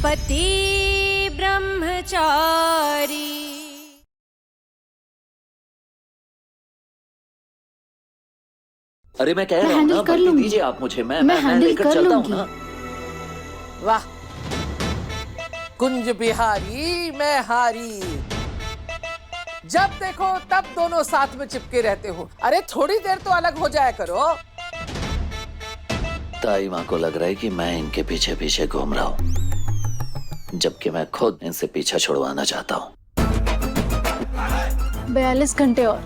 पति ब्रह्मचारी। अरे मैं कह रहा हूँ ना, बत्ती दीजिए आप मुझे, मैं लेकर चलता हूँ ना। वाह कुंज बिहारी मैं हारी, जब देखो तब दोनों साथ में चिपके रहते हो। अरे थोड़ी देर तो अलग हो जाया करो। ताई माँ को लग रहा है कि मैं इनके पीछे पीछे घूम रहा हूँ, जबकि मैं खुद इनसे पीछा छुड़वाना चाहता हूँ। 42 घंटे और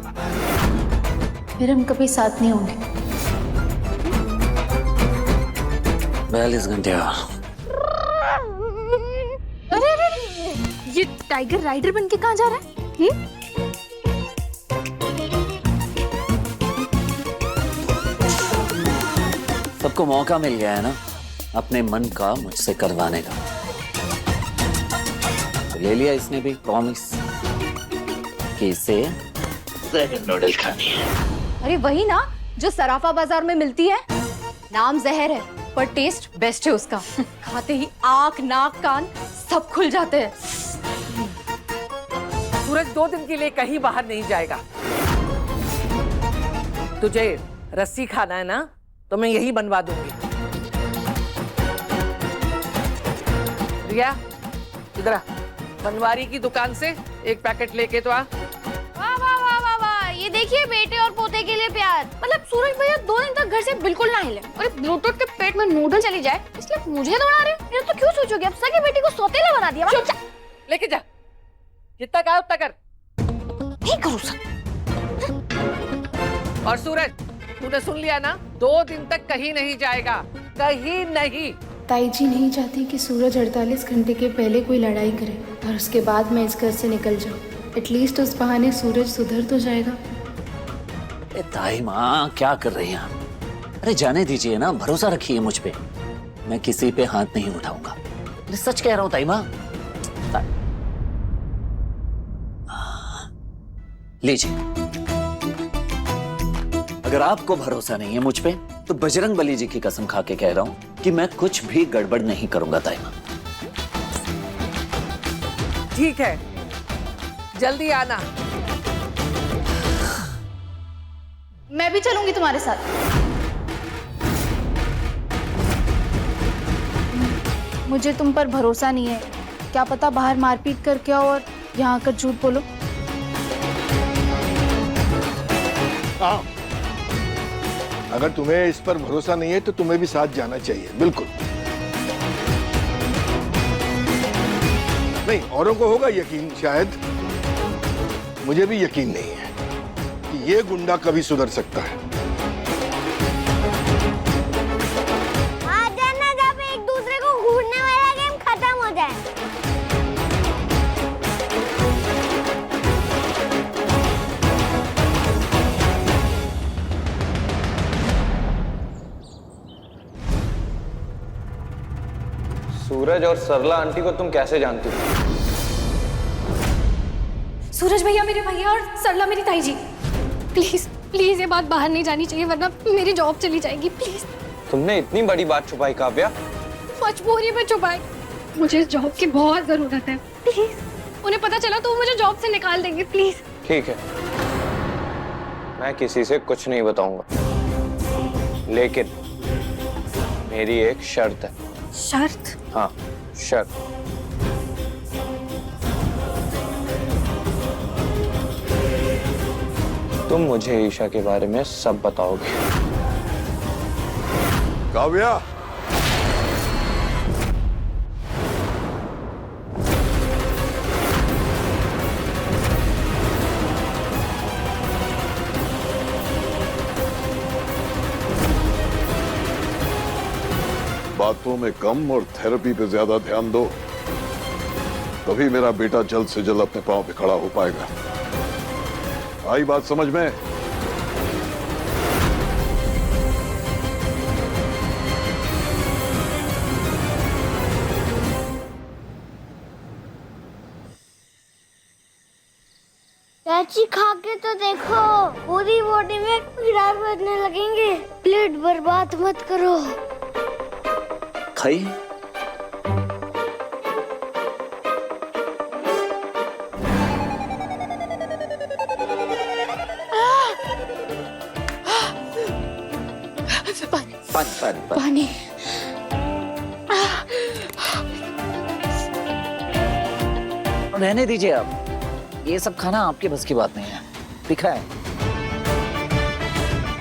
फिर हम कभी साथ नहीं होंगे। 42 घंटे और। अरे अरे ये टाइगर राइडर बन के कहाँ जा रहा है? सबको मौका मिल गया है ना अपने मन का मुझसे करवाने का, तो ले लिया इसने भी प्रॉमिस कि इसे जहर नूडल्स खानी है। अरे वही ना जो सराफा बाजार में मिलती है। नाम जहर है पर टेस्ट बेस्ट है उसका। खाते ही आंख नाक कान सब खुल जाते हैं। सूरज 2 दिन के लिए कहीं बाहर नहीं जाएगा। तुझे रस्सी खाना है ना, तो मैं यही बनवा दूंगी। रिया इधर आ, बनवारी की दुकान से एक पैकेट लेके तो आ। वाह वाह वाह वाह वाह, ये देखिए बेटे और पोते के लिए प्यार। मतलब सूरज भैया 2 दिन तक घर से बिल्कुल ना हिले और ब्लूटूथ के पेट में नूडल चली जाए, इसलिए मुझे दौड़ा रहे हो। तो क्यों सोचोगे, अब सगे बेटी को सौतेला बना दिया। चुप, लेके जा, जितना कहा उतना कर। नहीं करूँ सर। और सूरज तूने सुन लिया ना, 2 दिन तक कहीं नहीं जाएगा, कहीं नहीं। ताई जी नहीं चाहती कि सूरज 48 घंटे के पहले कोई लड़ाई करे और उसके बाद मैं इस घर से निकल जाऊं। एटलीस्ट उस बहाने सूरज सुधर तो जाएगा। ताई माँ क्या कर रही हैं आप? अरे जाने दीजिए ना, भरोसा रखिए मुझ पे, मैं किसी पे हाथ नहीं उठाऊंगा। अरे सच कह रहा हूँ ताई माँ। लीजिए, अगर आपको भरोसा नहीं है मुझ पे तो बजरंग बली जी की कसम खा के कह रहा हूं कि मैं कुछ भी गड़बड़ नहीं करूंगा ताई माँ। ठीक है, जल्दी आना। मैं भी चलूंगी तुम्हारे साथ। मुझे तुम पर भरोसा नहीं है, क्या पता बाहर मारपीट करके आओ और यहाँ आकर झूठ बोलो। हाँ, अगर तुम्हें इस पर भरोसा नहीं है तो तुम्हें भी साथ जाना चाहिए। बिल्कुल नहीं, औरों को होगा यकीन शायद, मुझे भी यकीन नहीं है कि ये गुंडा कभी सुधर सकता है। आ जाना जब एक दूसरे को घूरने वाला गेम खत्म हो जाए। सूरज और सरला आंटी को तुम कैसे जानती हो? सूरज भैया मेरे भैया और सरला मेरी ताई जी। प्लीज प्लीज ये बात बाहर नहीं जानी चाहिए वरना मेरी जॉब चली जाएगी। प्लीज। तुमने इतनी बड़ी बात छुपाई काव्या? मजबूरी में छुपाई, मुझे इस जॉब की बहुत जरूरत है। प्लीज, उन्हें पता चला तो वो मुझे जॉब से निकाल देंगे। प्लीज। ठीक है, मैं किसी से कुछ नहीं बताऊंगा, लेकिन मेरी एक शर्त है। शर्त? हाँ, शर्त। तुम मुझे ईशा के बारे में सब बताओगे। काव्या, बातों में कम और थेरेपी पे ज्यादा ध्यान दो, तभी मेरा बेटा जल्द से जल्द अपने पांव पे खड़ा हो पाएगा। आई बात समझ में? चाची खा के तो देखो, पूरी बॉडी में कीड़ा बढ़ने लगेंगे। प्लेट बर्बाद मत करो। खाई पानी। रहने दीजिए आप, ये सब खाना आपके बस की बात नहीं है। दिखा है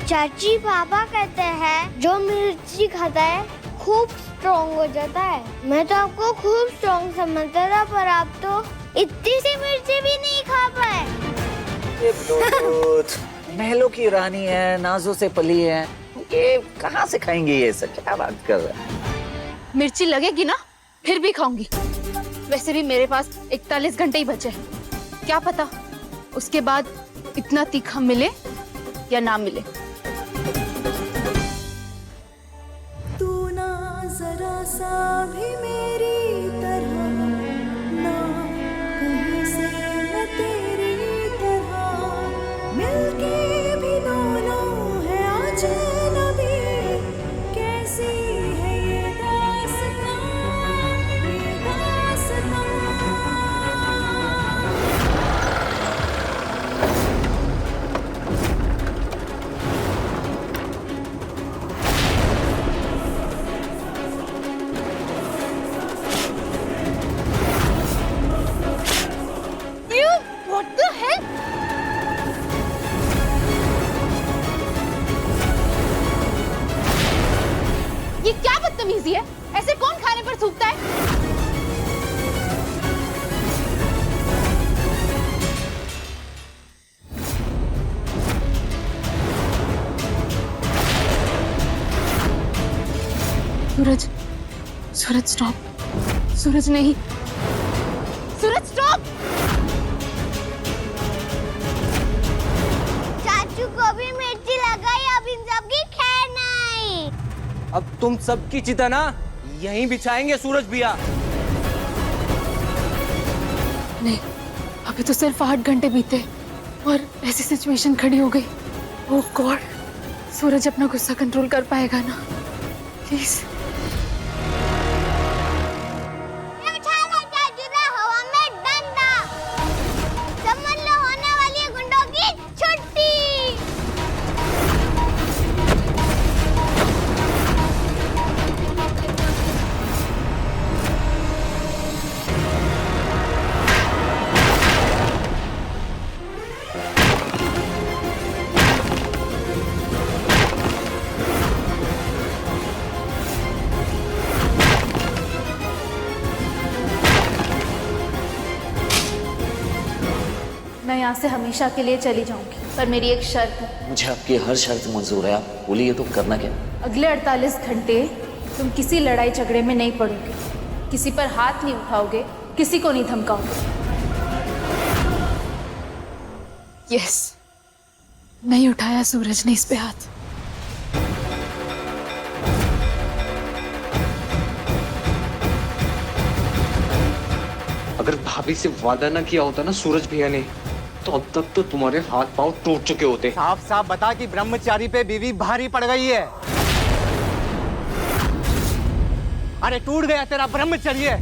चाची, पापा कहते हैं जो मिर्ची खाता है खूब स्ट्रॉन्ग हो जाता है। मैं तो आपको खूब स्ट्रॉन्ग समझता था, पर आप तो इतनी सी मिर्ची भी नहीं खा पाए। ये ब्लूटूथ महलों की रानी है, नाजों से पली है, ये कहाँ से खाएंगे ये सब? क्या बात कर रहा है? मिर्ची लगेगी ना फिर भी खाऊंगी। वैसे भी मेरे पास 41 घंटे ही बचे हैं, क्या पता उसके बाद इतना तीखा मिले या ना मिले। तू ना जरा सा भी मेरी तरह, ना कहीं से न तेरी तरह, मिलके भी दोनों है अजनबी। कैसी है ये दास्तां, ये दास्तां। What the hell? ये क्या बदतमीजी है? ऐसे कौन खाने पर थूकता है? सूरज, सूरज स्टॉप। सूरज नहीं, सूरज स्टॉप। चाचू को भी मिर्ची लगाई, अब इन सब की खैर नहीं। अब तुम सबकी चिता ना यहीं बिछाएंगे सूरज भैया। नहीं, अभी तो सिर्फ 8 घंटे बीते और ऐसी सिचुएशन खड़ी हो गई। ओह गॉड, सूरज अपना गुस्सा कंट्रोल कर पाएगा ना? प्लीज। उठा लो चाचू रे हवा में डंडा, समझ लो होने वाली है गुंडों की छुट्टी। मैं यहाँ से हमेशा के लिए चली जाऊंगी, पर मेरी एक शर्त है। मुझे आपकी हर शर्त मंजूर है, आप बोलिए तो करना क्या? अगले 48 घंटे तुम किसी लड़ाई झगड़े में नहीं पड़ोगे, किसी पर हाथ नहीं उठाओगे, किसी को नहीं धमकाओगे। यस, नहीं उठाया सूरज ने इस पे हाथ। अगर भाभी से वादा ना किया होता ना सूरज भैया ने, तो अब तक तो तुम्हारे हाथ पांव टूट चुके होते। साफ साफ बता कि ब्रह्मचारी पे बीवी भारी पड़ गई है। अरे टूट गया तेरा ब्रह्मचर्य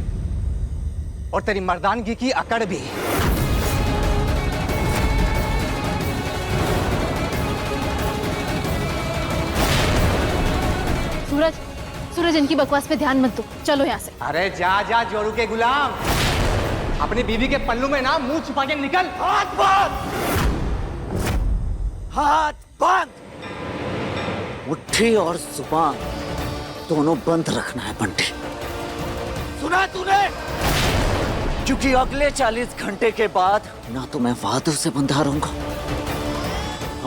और तेरी मर्दानगी की अकड़ भी। सूरज, सूरज इनकी बकवास पे ध्यान मत दो, चलो यहाँ से। अरे जा जा जोरू के गुलाम, अपनी बीवी के पल्लू में ना मुंह छुपा के निकल। हाथ बंद, हाथ बंद। मुट्ठी और जुबान दोनों बंद रखना है बंटी। सुना तूने? क्योंकि अगले 40 घंटे के बाद ना तो मैं वादों से बंधा रहूंगा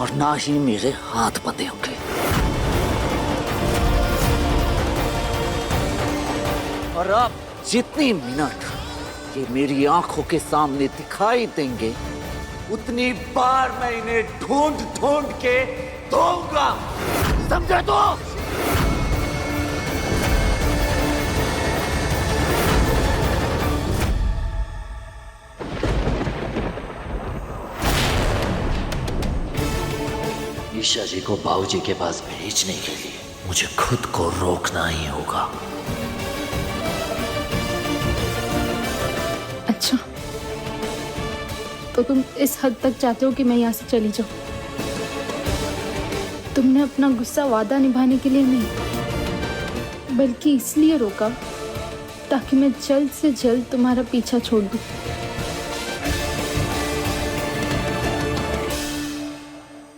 और ना ही मेरे हाथ बंधे होंगे। और अब जितनी मिनट ये मेरी आंखों के सामने दिखाई देंगे, उतनी बार मैं इन्हें ढूंढ ढूंढ के दूंगा, समझे तो? ईशा जी को बाबूजी के पास भेजने के लिए मुझे खुद को रोकना ही होगा। अच्छा, तो तुम इस हद तक चाहते हो कि मैं यहाँ से चली जाऊं? तुमने अपना गुस्सा वादा निभाने के लिए नहीं, बल्कि इसलिए रोका ताकि मैं जल्द से जल्द तुम्हारा पीछा छोड़ दूं।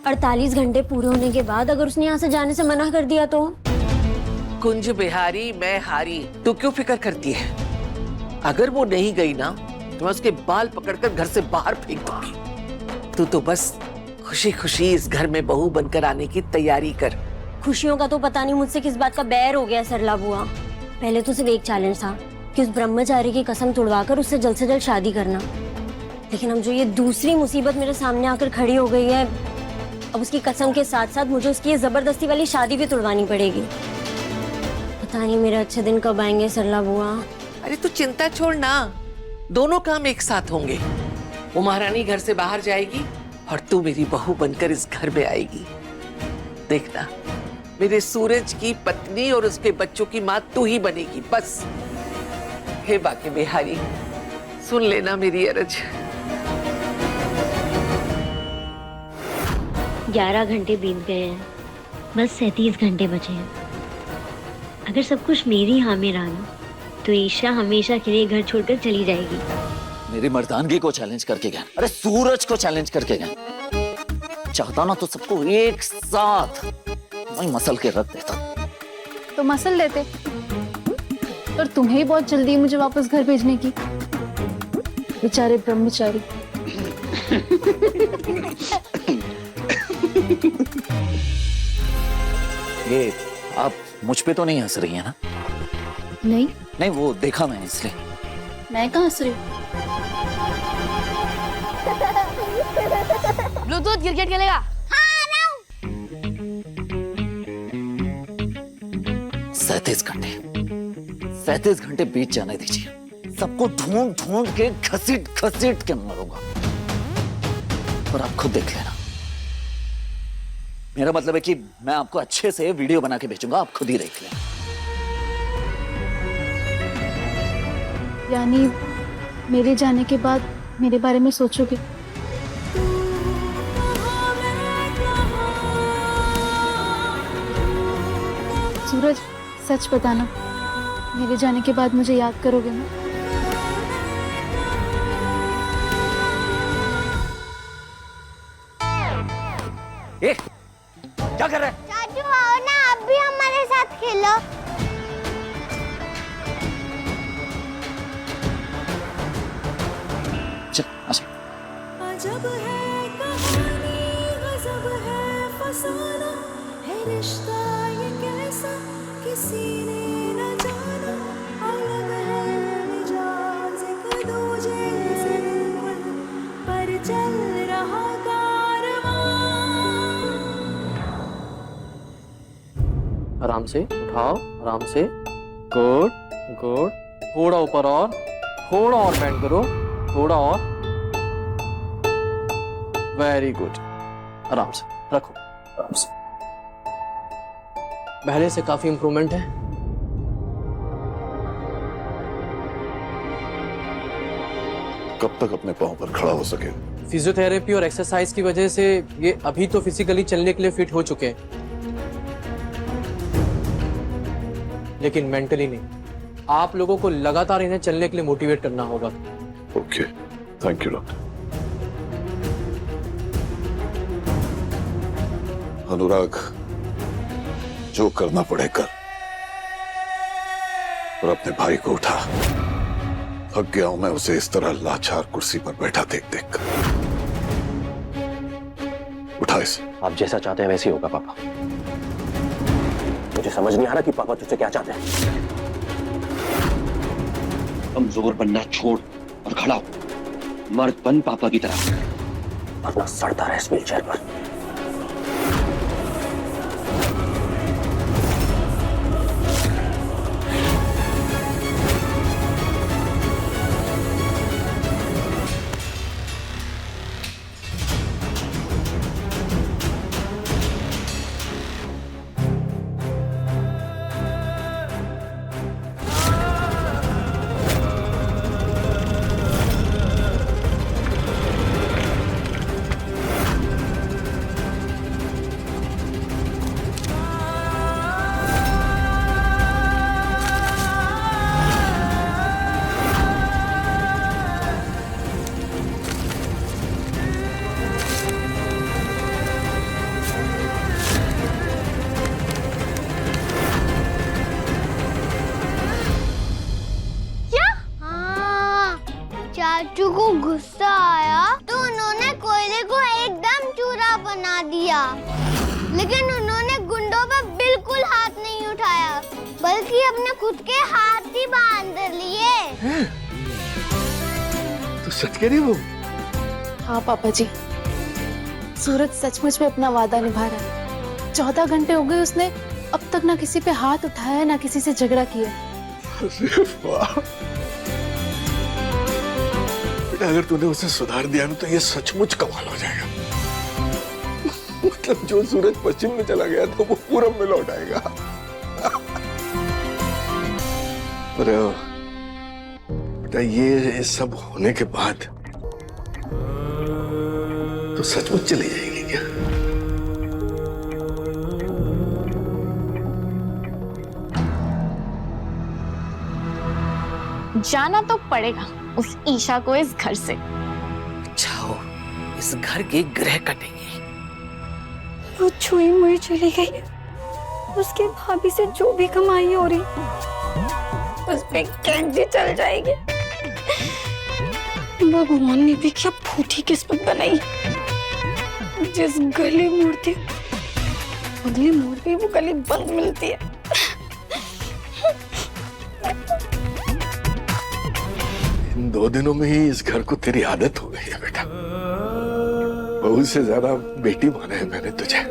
अड़तालीस घंटे पूरे होने के बाद अगर उसने यहाँ से जाने से मना कर दिया तो? कुंज बिहारी मैं हारी, तू क्यों फिक्र करती है? अगर वो नहीं गई ना तो मैं उसके बाल पकड़कर घर से बाहर फेंक दूंगी। तू तो बस खुशी खुशी इस घर में बहू बनकर आने की तैयारी कर। खुशियों का तो पता नहीं मुझसे किस बात का बैर हो गया सरला बुआ। पहले तो सिर्फ एक चैलेंज था कि उस ब्रह्मचारी की कसम तोड़वाकर उससे जल्द से जल्द शादी करना, लेकिन अब जो ये दूसरी मुसीबत मेरे सामने आकर खड़ी हो गई है, अब उसकी कसम के साथ साथ मुझे उसकी ये जबरदस्ती वाली शादी भी तोड़वानी पड़ेगी। पता नहीं मेरे अच्छे दिन कब आएंगे सरला बुआ। अरे तू चिंता छोड़ ना, दोनों काम एक साथ होंगे। वो महारानी घर से बाहर जाएगी और तू मेरी बहू बनकर इस घर में आएगी। देखना, मेरे सूरज की पत्नी और उसके बच्चों की माँ तू ही बनेगी बस। हे बाके बिहारी, सुन लेना मेरी अर्ज। 11 घंटे बीत गए हैं, बस 37 घंटे बचे हैं। अगर सब कुछ मेरी हाँ में रहा ना तो ईशा हमेशा के लिए घर छोड़कर चली जाएगी। मेरी मर्दानगी को चैलेंज करके गया, अरे सूरज को चैलेंज करके गया। चाहता ना तो सबको एक साथ वही मसल के रख देता। तो मसल देते, और तुम्हें ही बहुत जल्दी मुझे वापस घर भेजने की। बेचारे ब्रह्मचारी। ये आप मुझ पे तो नहीं हंस रही है ना? नहीं नहीं, वो देखा मैंने इसलिए। मैं कहाँ हंस रही हूँ? ब्लूटूथ क्रिकेट खेलेगा? 37 घंटे बीत जाने दीजिए। सबको ढूंढ ढूंढ के घसीट घसीट के मरूंगा, और आप खुद देख लेना। मेरा मतलब है कि मैं आपको अच्छे से वीडियो बना के भेजूंगा, आप खुद ही देख लेना। यानी मेरे जाने के बाद मेरे बारे में सोचोगे? सूरज, सच बताना, मेरे जाने के बाद मुझे याद करोगे ना? क्या कर रहे हैं? चाचू आओ ना, आप भी हमारे साथ खेलो। चल, अच्छा। अजब है कहानी, गजब है फसाना, है रिश्ता ये कैसा किसी ने न जाना। अलग है मिजाज एक दूजे से पर चल रहा कारवां। आराम से उठाओ, आराम से। Good good. थोड़ा ऊपर और, थोड़ा और बेंड करो, थोड़ा और। Very good. आराम से रखो, आराम से। पहले से काफी इंप्रूवमेंट है। कब तक अपने पांव पर खड़ा हो सके? फिजियोथेरेपी और एक्सरसाइज की वजह से ये अभी तो फिजिकली चलने के लिए फिट हो चुके हैं, लेकिन मेंटली नहीं। आप लोगों को लगातार इन्हें चलने के लिए मोटिवेट करना होगा। Okay, thank you doctor. Anurag, जो करना पड़े कर, और अपने भाई को उठा। थक गया हूं मैं उसे इस तरह लाचार कुर्सी पर बैठा देख देख कर। उठा इसे। आप जैसा चाहते हैं वैसे ही होगा पापा। मुझे समझ नहीं आ रहा कि पापा तुझसे क्या चाहते हैं। कमजोर बनना छोड़ और खड़ा हो, मर्द बन पापा की तरह, वरना सड़ता रहे इस व्हीलचेयर पर। चाचू को गुस्सा आया तो उन्होंने कोयले को एकदम चूरा बना दिया, लेकिन उन्होंने गुंडों पर बिल्कुल हाथ नहीं उठाया, बल्कि अपने खुद के हाथ ही बांध लिए। तो सच कह रही वो? हाँ पापा जी, सूरज सचमुच में अपना वादा निभा रहा है। 14 घंटे हो गए उसने अब तक ना किसी पे हाथ उठाया ना किसी से झगड़ा किया। वाह बेटा, अगर तूने उसे सुधार दिया ना तो ये सचमुच कमाल हो जाएगा। मतलब जो सूरज पश्चिम में चला गया था वो पूरब में लौट आएगा। पर बेटा ये सब होने के बाद तो सचमुच चली जाएगी क्या? जाना तो पड़ेगा उस ईशा को इस घर से। जाओ, इस घर के ग्रह कटेंगे। वो छुई मुई चली गई, उसके भाभी से जो भी कमाई हो रही उस पे कैंडी चल जाएगी। भगवान ने भी क्या फूटी किस्मत बनाई, जिस गली मोड़ती अगली मोड़ पे वो गली बंद मिलती है। इन 2 दिनों में ही इस घर को तेरी आदत हो गई है बेटा। बहू से ज्यादा बेटी माना है मैंने तुझे।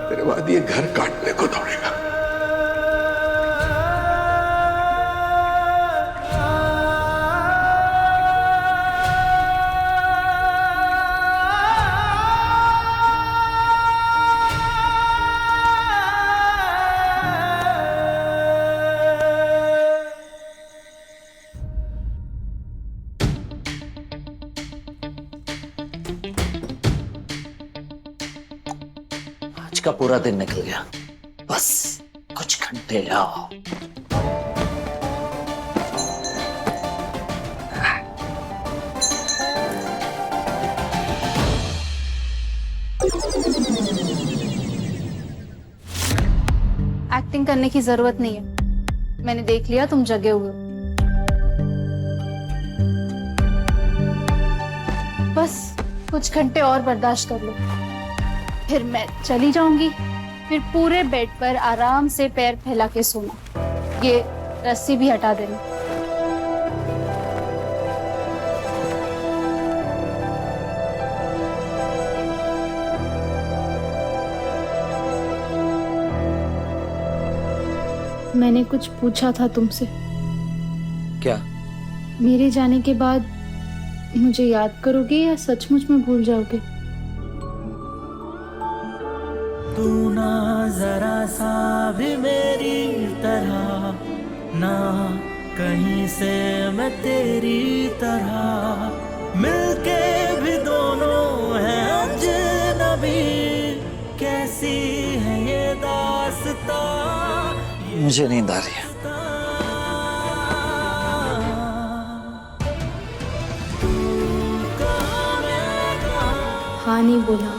तेरे बाद ये घर काटने को दौड़ेगा। का पूरा दिन निकल गया, बस कुछ घंटे आओ। एक्टिंग करने की जरूरत नहीं है, मैंने देख लिया तुम जगे हुए हो। बस कुछ घंटे और बर्दाश्त कर लो, फिर मैं चली जाऊंगी। फिर पूरे बेड पर आराम से पैर फैला के सोना, ये रस्सी भी हटा देना। मैंने कुछ पूछा था तुमसे। क्या? मेरे जाने के बाद मुझे याद करोगे या सचमुच में भूल जाओगे? तू ना जरा सा भी मेरी तरह, ना कहीं से मैं तेरी तरह, मिलके भी दोनों हैं अजनबी, कैसी है ये दास्तां। मुझे नींद आ रही है। हाँ नहीं बोला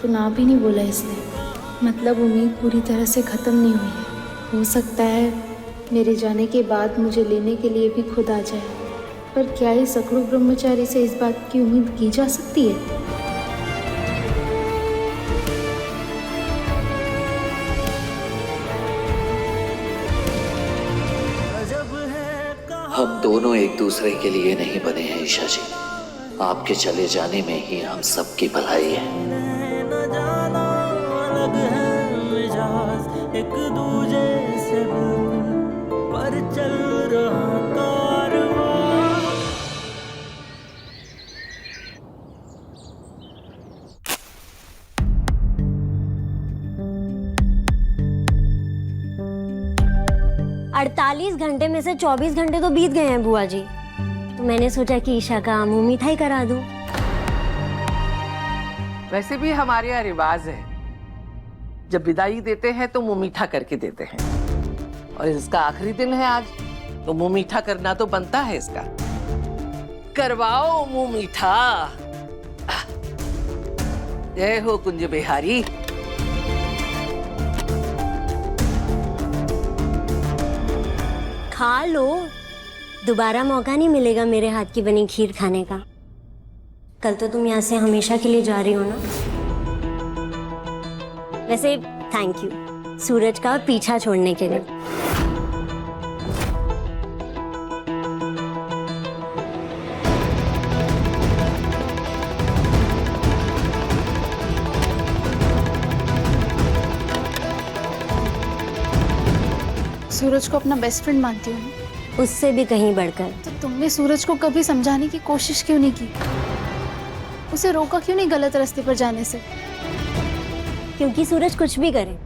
तो ना भी नहीं बोला इसने, मतलब उम्मीद पूरी तरह से खत्म नहीं हुई है। हो सकता है मेरे जाने के बाद मुझे लेने के लिए भी खुद आ जाए, पर क्या इस अकड़ू ब्रह्मचारी से इस बात की उम्मीद की जा सकती है? हम दोनों एक दूसरे के लिए नहीं बने हैं ईशा जी, आपके चले जाने में ही हम सबकी भलाई है। एक दूजे से पर चल रहा कारवां। अड़तालीस घंटे में से 24 घंटे तो बीत गए हैं बुआ जी, तो मैंने सोचा कि ईशा का मुंह मिठाई करा दूं। वैसे भी हमारे यहाँ रिवाज है, जब विदाई देते हैं तो मुंह मीठा करके देते हैं, और इसका आखिरी दिन है आज, तो मुंह मीठा करना तो बनता है इसका। करवाओ मुंह मीठा। जय हो कुंज बिहारी। खा लो, दोबारा मौका नहीं मिलेगा मेरे हाथ की बनी खीर खाने का। कल तो तुम यहाँ से हमेशा के लिए जा रही हो ना। वैसे थैंक यू सूरज का पीछा छोड़ने के लिए। सूरज को अपना बेस्ट फ्रेंड मानती हूँ। उससे भी कहीं बढ़कर। तो तुमने सूरज को कभी समझाने की कोशिश क्यों नहीं की? उसे रोका क्यों नहीं गलत रास्ते पर जाने से? क्योंकि सूरज कुछ भी करे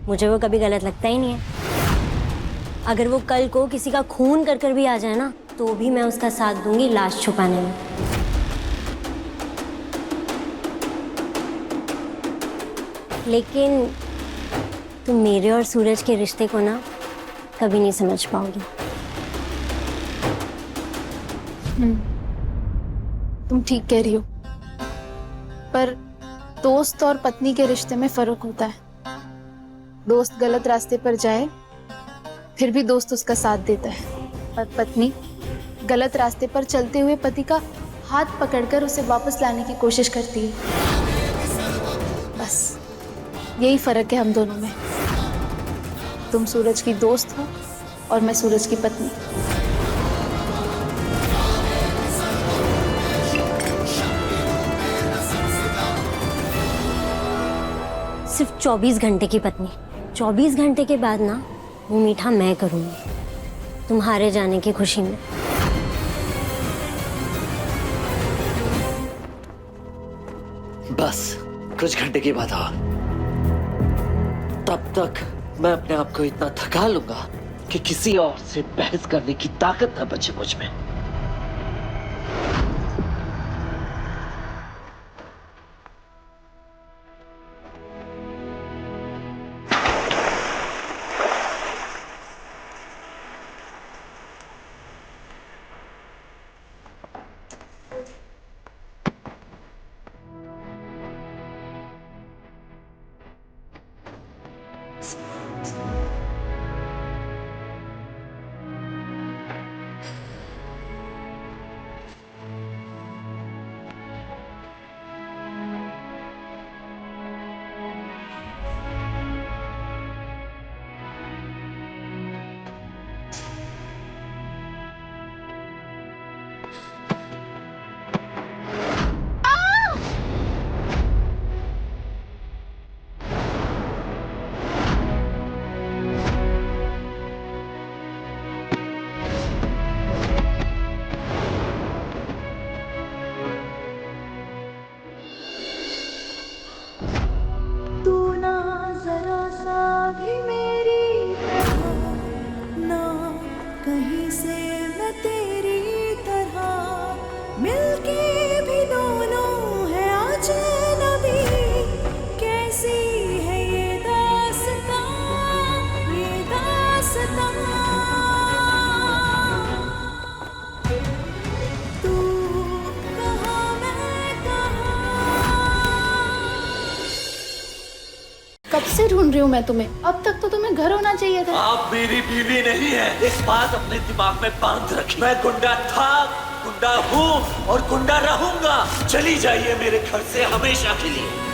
मुझे वो कभी गलत लगता ही नहीं है। अगर वो कल को किसी का खून कर कर भी आ जाए ना तो भी मैं उसका साथ दूंगी लाश छुपाने में। लेकिन तुम मेरे और सूरज के रिश्ते को ना कभी नहीं समझ पाओगी। तुम ठीक कह रही हो, पर दोस्त और पत्नी के रिश्ते में फर्क होता है। दोस्त गलत रास्ते पर जाए फिर भी दोस्त उसका साथ देता है, और पत्नी गलत रास्ते पर चलते हुए पति का हाथ पकड़कर उसे वापस लाने की कोशिश करती है। बस यही फर्क है हम दोनों में। तुम सूरज की दोस्त हो और मैं सूरज की पत्नी। सिर्फ 24 घंटे की पत्नी। 24 घंटे के बाद ना वो मीठा मैं करूंगी तुम्हारे जाने की खुशी में। बस कुछ घंटे के बाद आ। तब तक मैं अपने आप को इतना थका लूंगा कि किसी और से बहस करने की ताकत न बचे मुझ में। कब से ढूंढ रही हूँ मैं तुम्हें। अब तक तो तुम्हें घर होना चाहिए था। आप मेरी बीवी नहीं है, इस बात अपने दिमाग में बांध रखी। मैं गुंडा था, गुंडा हूँ और गुंडा रहूंगा। चली जाइए मेरे घर से हमेशा के लिए।